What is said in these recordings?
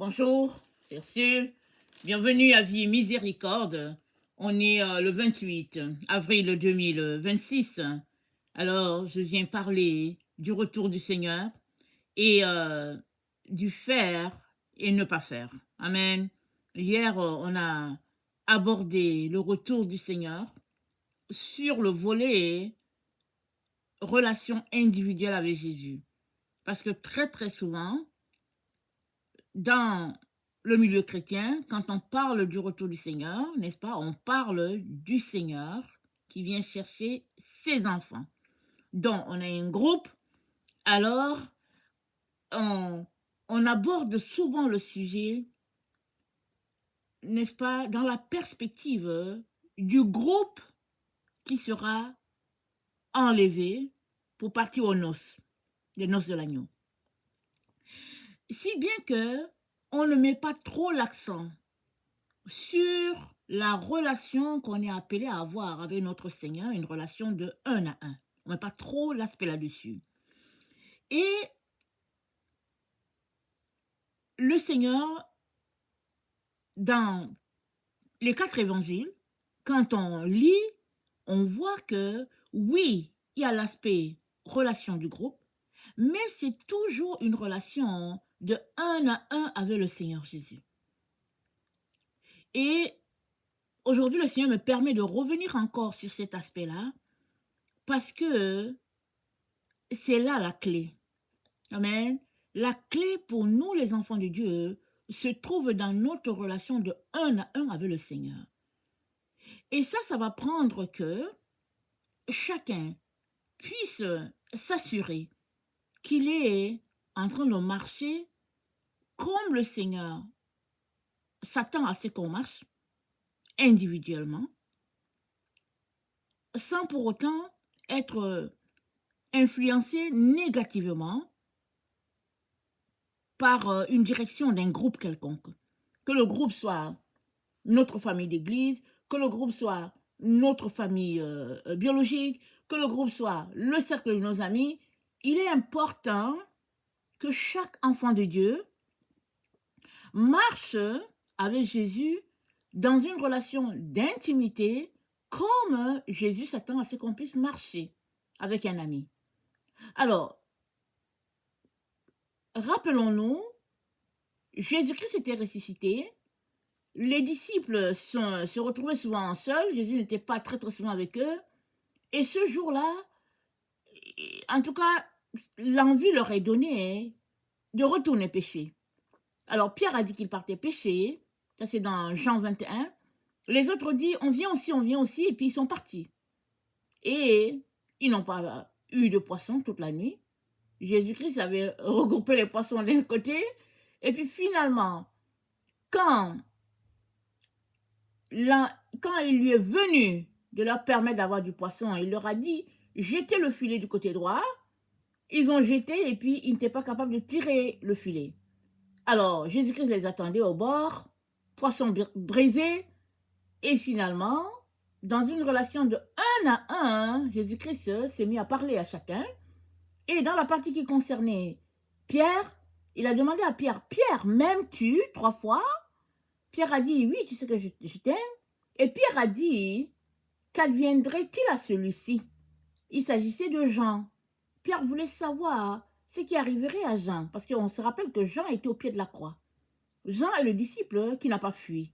Bonjour, c'est Ursule. Bienvenue à Vie et Miséricorde. On est le 28 avril 2026. Alors, je viens parler du retour du Seigneur et du faire et ne pas faire. Amen. Hier, on a abordé le retour du Seigneur sur le volet relation individuelle avec Jésus. Parce que très, très souvent, dans le milieu chrétien, quand on parle du retour du Seigneur, n'est-ce pas, on parle du Seigneur qui vient chercher ses enfants. Donc, on a un groupe, alors on, on aborde souvent le sujet, n'est-ce pas, dans la perspective du groupe qui sera enlevé pour partir aux noces, les noces de l'agneau. Si bien que on ne met pas trop l'accent sur la relation qu'on est appelé à avoir avec notre Seigneur, une relation de un à un. On ne met pas trop l'aspect là-dessus. Et le Seigneur, dans les 4 évangiles, quand on lit, on voit que oui, il y a l'aspect relation du groupe, mais c'est toujours une relation de un à un avec le Seigneur Jésus. Et aujourd'hui, le Seigneur me permet de revenir encore sur cet aspect-là, parce que c'est là la clé. Amen. La clé pour nous, les enfants de Dieu, se trouve dans notre relation de un à un avec le Seigneur. Et ça va prendre que chacun puisse s'assurer qu'il est en train de marcher comme le Seigneur s'attend à ce qu'on marche individuellement, sans pour autant être influencé négativement par une direction d'un groupe quelconque. Que le groupe soit notre famille d'église, que le groupe soit notre famille biologique, que le groupe soit le cercle de nos amis, il est important que chaque enfant de Dieu marche avec Jésus dans une relation d'intimité comme Jésus s'attend à ce qu'on puisse marcher avec un ami. Alors, rappelons-nous, Jésus-Christ était ressuscité. Les disciples se retrouvaient souvent seuls. Jésus n'était pas très très souvent avec eux. Et ce jour-là, en tout cas, l'envie leur est donnée de retourner pêcher. Alors Pierre a dit qu'il partait pêcher. Ça c'est dans Jean 21. Les autres ont dit on vient aussi. Et puis ils sont partis. Et ils n'ont pas eu de poisson toute la nuit. Jésus-Christ avait regroupé les poissons d'un côté. Et puis finalement, quand il lui est venu de leur permettre d'avoir du poisson, il leur a dit, jetez le filet du côté droit. Ils ont jeté et puis ils n'étaient pas capables de tirer le filet. Alors, Jésus-Christ les attendait au bord, poisson brisé, et finalement, dans une relation de un à un, Jésus-Christ s'est mis à parler à chacun. Et dans la partie qui concernait Pierre, il a demandé à Pierre, Pierre, m'aimes-tu 3 fois? Pierre a dit, oui, tu sais que je t'aime. Et Pierre a dit, qu'adviendrait-il à celui-ci? Il s'agissait de Jean. Pierre voulait savoir ce qui arriverait à Jean, parce qu'on se rappelle que Jean était au pied de la croix. Jean est le disciple qui n'a pas fui.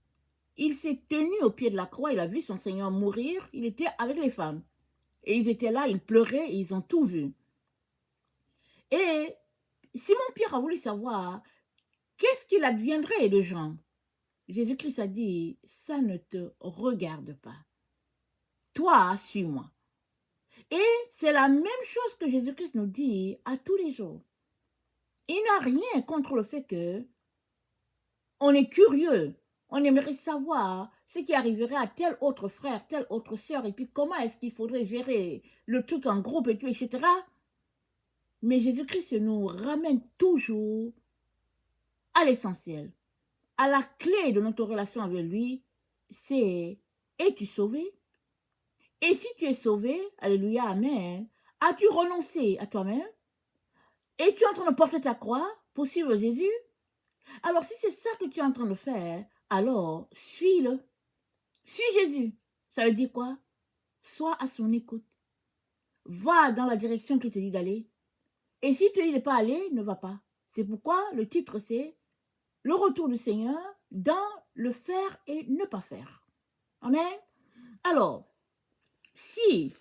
Il s'est tenu au pied de la croix, il a vu son Seigneur mourir, il était avec les femmes. Et ils étaient là, ils pleuraient, et ils ont tout vu. Et Simon-Pierre a voulu savoir, qu'est-ce qu'il adviendrait de Jean? Jésus-Christ a dit, ça ne te regarde pas. Toi, suis-moi. Et c'est la même chose que Jésus-Christ nous dit à tous les jours. Il n'a rien contre le fait que on est curieux, on aimerait savoir ce qui arriverait à tel autre frère, telle autre sœur, et puis comment est-ce qu'il faudrait gérer le truc en groupe et tout, etc. Mais Jésus-Christ nous ramène toujours à l'essentiel, à la clé de notre relation avec lui, c'est es-tu sauvé? Et si tu es sauvé, alléluia, amen, as-tu renoncé à toi-même? Es-tu en train de porter ta croix pour suivre Jésus? Alors, si c'est ça que tu es en train de faire, alors suis-le. Suis Jésus. Ça veut dire quoi? Sois à son écoute. Va dans la direction qu'il te dit d'aller. Et si tu ne dis pas aller, ne va pas. C'est pourquoi le titre, c'est le retour du Seigneur dans le faire et ne pas faire. Amen. Alors, si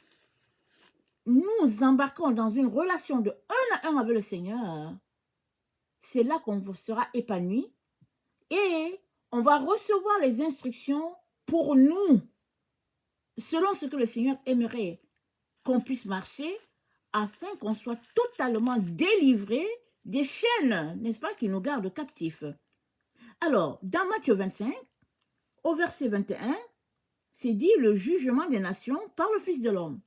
nous embarquons dans une relation de 1 à 1 avec le Seigneur, c'est là qu'on sera épanoui et on va recevoir les instructions pour nous, selon ce que le Seigneur aimerait qu'on puisse marcher, afin qu'on soit totalement délivré des chaînes, n'est-ce pas, qui nous gardent captifs. Alors, dans Matthieu 25, au verset 21, c'est dit le jugement des nations par le Fils de l'homme.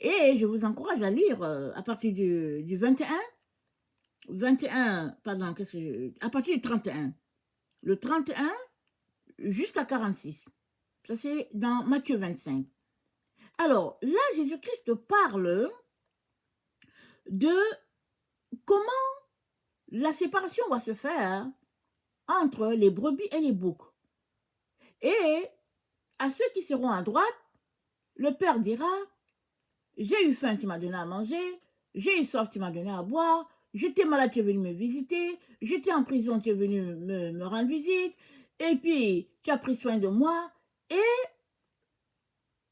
Et je vous encourage à lire à partir du 21, pardon, à partir du 31. Le 31 jusqu'à 46. Ça, c'est dans Matthieu 25. Alors, là, Jésus-Christ parle de comment la séparation va se faire entre les brebis et les boucs. Et à ceux qui seront à droite, le Père dira, j'ai eu faim, tu m'as donné à manger, j'ai eu soif, tu m'as donné à boire, j'étais malade, tu es venu me visiter, j'étais en prison, tu es venu me rendre visite, et puis tu as pris soin de moi. Et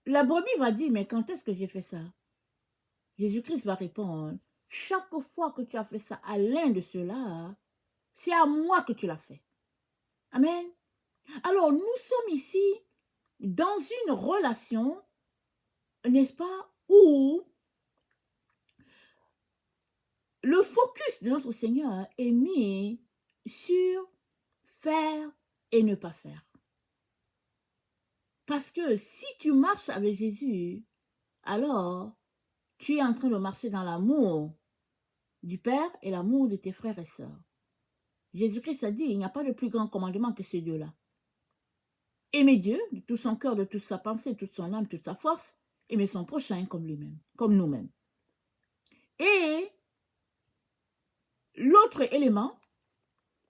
la brebis va dire, mais quand est-ce que j'ai fait ça? Jésus-Christ va répondre, chaque fois que tu as fait ça à l'un de ceux-là, c'est à moi que tu l'as fait. Amen. Alors, nous sommes ici dans une relation, n'est-ce pas, où le focus de notre Seigneur est mis sur faire et ne pas faire. Parce que si tu marches avec Jésus, alors tu es en train de marcher dans l'amour du Père et l'amour de tes frères et sœurs. Jésus-Christ a dit, il n'y a pas de plus grand commandement que ces deux-là. Aimer Dieu de tout son cœur, de toute sa pensée, de toute son âme, de toute sa force, aimer son prochain comme lui-même, comme nous-mêmes. Et l'autre élément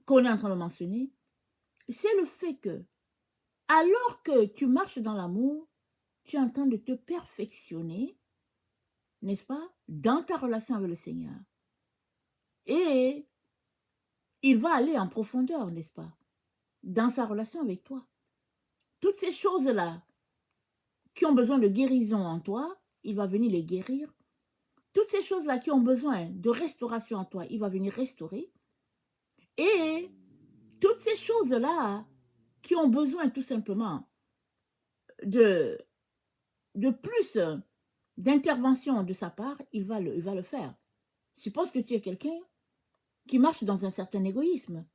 qu'on est en train de mentionner, c'est le fait que, alors que tu marches dans l'amour, tu es en train de te perfectionner, n'est-ce pas, dans ta relation avec le Seigneur. Et il va aller en profondeur, n'est-ce pas, dans sa relation avec toi. Toutes ces choses-là qui ont besoin de guérison en toi, il va venir les guérir. Toutes ces choses-là qui ont besoin de restauration en toi, il va venir restaurer. Et toutes ces choses-là qui ont besoin tout simplement de plus d'intervention de sa part, il va le faire. Suppose que tu es quelqu'un qui marche dans un certain égoïsme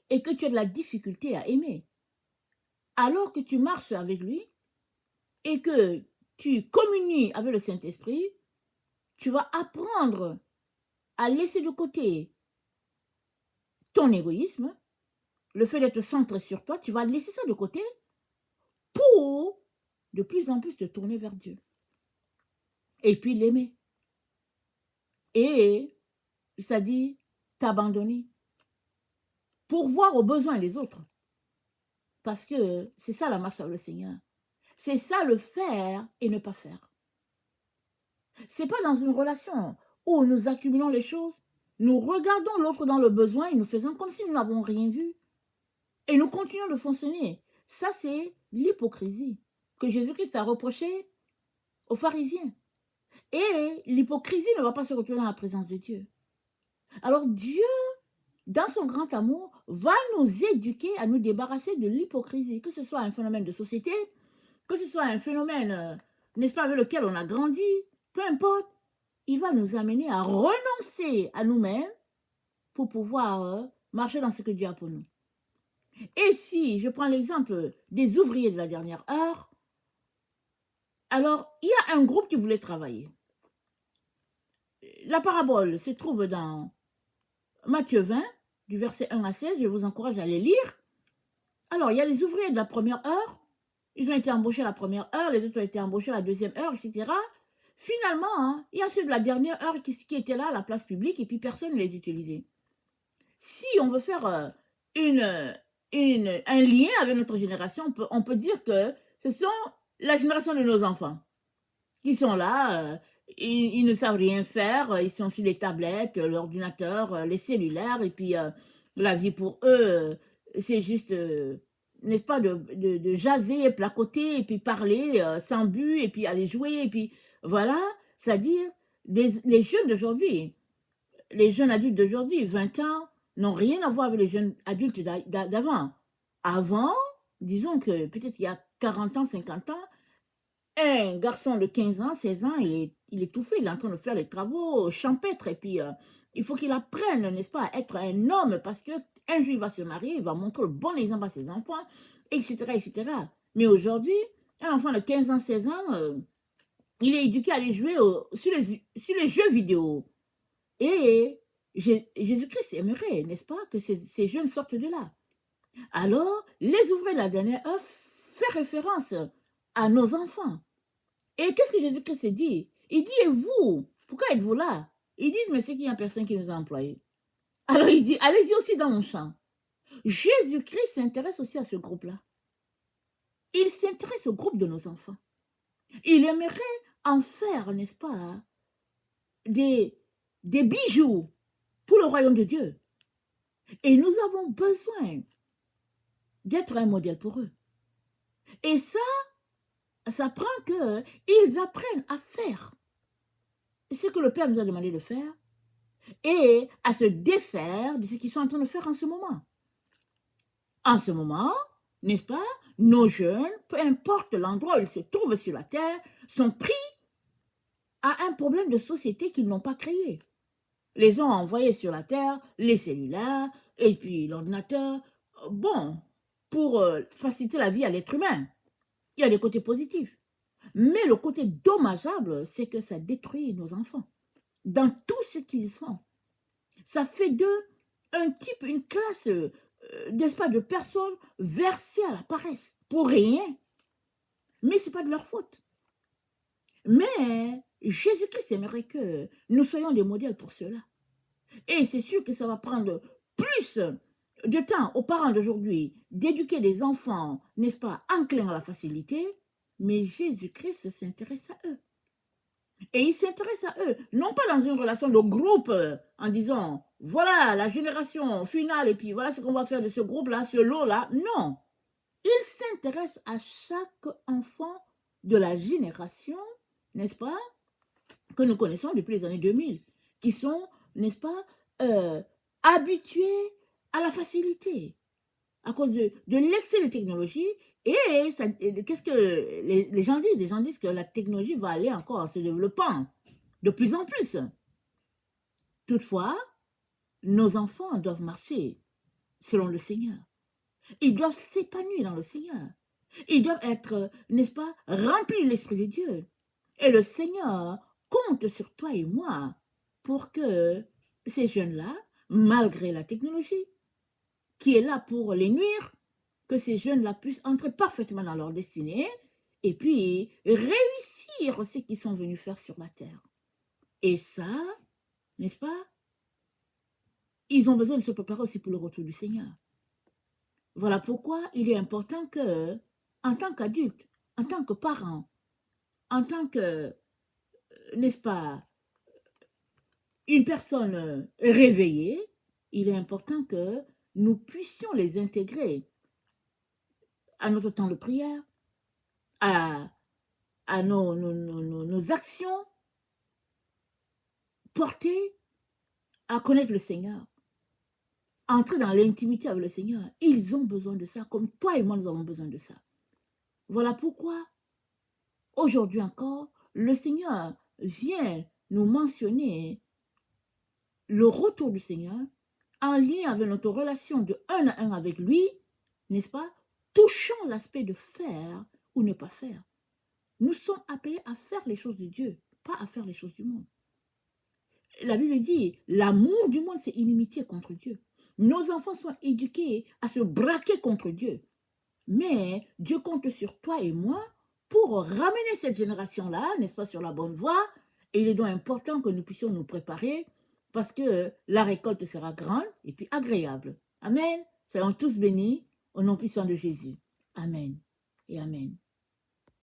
et que tu as de la difficulté à aimer. Alors que tu marches avec lui et que tu communies avec le Saint-Esprit, tu vas apprendre à laisser de côté ton égoïsme, le fait d'être centré sur toi, tu vas laisser ça de côté pour de plus en plus te tourner vers Dieu. Et puis l'aimer. Et ça dit t'abandonner pour voir aux besoins des autres. Parce que c'est ça la marche avec le Seigneur. C'est ça le faire et ne pas faire. C'est pas dans une relation où nous accumulons les choses, nous regardons l'autre dans le besoin et nous faisons comme si nous n'avons rien vu. Et nous continuons de fonctionner. Ça, c'est l'hypocrisie que Jésus-Christ a reproché aux pharisiens. Et l'hypocrisie ne va pas se retrouver dans la présence de Dieu. Alors Dieu, dans son grand amour, va nous éduquer à nous débarrasser de l'hypocrisie, que ce soit un phénomène de société, que ce soit un phénomène, n'est-ce pas, avec lequel on a grandi, peu importe, il va nous amener à renoncer à nous-mêmes pour pouvoir marcher dans ce que Dieu a pour nous. Et si je prends l'exemple des ouvriers de la dernière heure, alors il y a un groupe qui voulait travailler. La parabole se trouve dans Matthieu 20, du verset 1 à 16, je vous encourage à les lire. Alors, il y a les ouvriers de la première heure, ils ont été embauchés à la première heure, les autres ont été embauchés à la deuxième heure, etc. Finalement, il y a ceux de la dernière heure qui étaient là à la place publique et puis personne ne les utilisait. si on veut faire une, un lien avec notre génération, on peut dire que ce sont la génération de nos enfants qui sont là, ils ne savent rien faire, ils sont sur les tablettes, l'ordinateur, les cellulaires, et puis la vie pour eux, c'est juste, n'est-ce pas, de jaser, placoter, et puis parler sans but, et puis aller jouer, et puis voilà, c'est-à-dire les jeunes d'aujourd'hui, les jeunes adultes d'aujourd'hui, 20 ans, n'ont rien à voir avec les jeunes adultes d'avant. Avant, disons que peut-être il y a 40 ans, 50 ans, un garçon de 15 ans, 16 ans, il est tout fait, il est en train de faire les travaux champêtres, et puis il faut qu'il apprenne, n'est-ce pas, à être un homme, parce qu'un jour il va se marier, il va montrer le bon exemple à ses enfants, etc., etc. Mais aujourd'hui, un enfant de 15 ans, 16 ans, il est éduqué à aller jouer sur les jeux vidéo. Et Jésus-Christ aimerait, n'est-ce pas, que ces jeunes sortent de là. Alors, les ouvriers de la dernière heure fait référence à nos enfants. Et qu'est-ce que Jésus-Christ dit? Il dit, et vous, pourquoi êtes-vous là? Ils disent, mais c'est qu'il n'y a personne qui nous a employés. Alors il dit, allez-y aussi dans mon champ. Jésus-Christ s'intéresse aussi à ce groupe-là. Il s'intéresse au groupe de nos enfants. Il aimerait en faire, n'est-ce pas, des bijoux pour le royaume de Dieu. Et nous avons besoin d'être un modèle pour eux. Et ça prend qu'ils apprennent à faire ce que le Père nous a demandé de faire et à se défaire de ce qu'ils sont en train de faire en ce moment. En ce moment, n'est-ce pas, nos jeunes, peu importe l'endroit où ils se trouvent sur la terre, sont pris à un problème de société qu'ils n'ont pas créé. Les ont envoyés sur la terre, les cellulaires, et puis l'ordinateur, bon, pour faciliter la vie à l'être humain. Il y a des côtés positifs. Mais le côté dommageable, c'est que ça détruit nos enfants. Dans tout ce qu'ils sont. Ça fait d'eux un type, une classe, n'est-ce pas, de personnes versées à la paresse. Pour rien. Mais ce n'est pas de leur faute. Mais Jésus-Christ aimerait que nous soyons des modèles pour cela. Et c'est sûr que ça va prendre plus de temps aux parents d'aujourd'hui d'éduquer des enfants, n'est-ce pas, enclins à la facilité, mais Jésus-Christ s'intéresse à eux. Et il s'intéresse à eux, non pas dans une relation de groupe, en disant, voilà la génération finale, et puis voilà ce qu'on va faire de ce groupe-là, ce lot-là. Non. Il s'intéresse à chaque enfant de la génération, n'est-ce pas, que nous connaissons depuis les années 2000, qui sont, n'est-ce pas, habitués à la facilité, à cause de l'excès de technologie. Et qu'est-ce que les gens disent? Les gens disent que la technologie va aller encore en se développant de plus en plus. Toutefois, nos enfants doivent marcher selon le Seigneur. Ils doivent s'épanouir dans le Seigneur. Ils doivent être, n'est-ce pas, remplis de l'Esprit de Dieu. Et le Seigneur compte sur toi et moi pour que ces jeunes-là, malgré la technologie, qui est là pour les nuire, que ces jeunes-là puissent entrer parfaitement dans leur destinée et puis réussir ce qu'ils sont venus faire sur la terre. Et ça, n'est-ce pas, ils ont besoin de se préparer aussi pour le retour du Seigneur. Voilà pourquoi il est important que, en tant qu'adulte, en tant que parent, en tant que, n'est-ce pas, une personne réveillée, il est important que nous puissions les intégrer à notre temps de prière, à nos actions portées à connaître le Seigneur, entrer dans l'intimité avec le Seigneur. Ils ont besoin de ça, comme toi et moi, nous avons besoin de ça. Voilà pourquoi, aujourd'hui encore, le Seigneur vient nous mentionner le retour du Seigneur en lien avec notre relation de un à un avec lui, n'est-ce pas, touchant l'aspect de faire ou ne pas faire. Nous sommes appelés à faire les choses de Dieu, pas à faire les choses du monde. La Bible dit, l'amour du monde, c'est inimitié contre Dieu. Nos enfants sont éduqués à se braquer contre Dieu. Mais Dieu compte sur toi et moi pour ramener cette génération-là, n'est-ce pas, sur la bonne voie. Et il est donc important que nous puissions nous préparer parce que la récolte sera grande et puis agréable. Amen. Soyons tous bénis au nom puissant de Jésus. Amen et amen.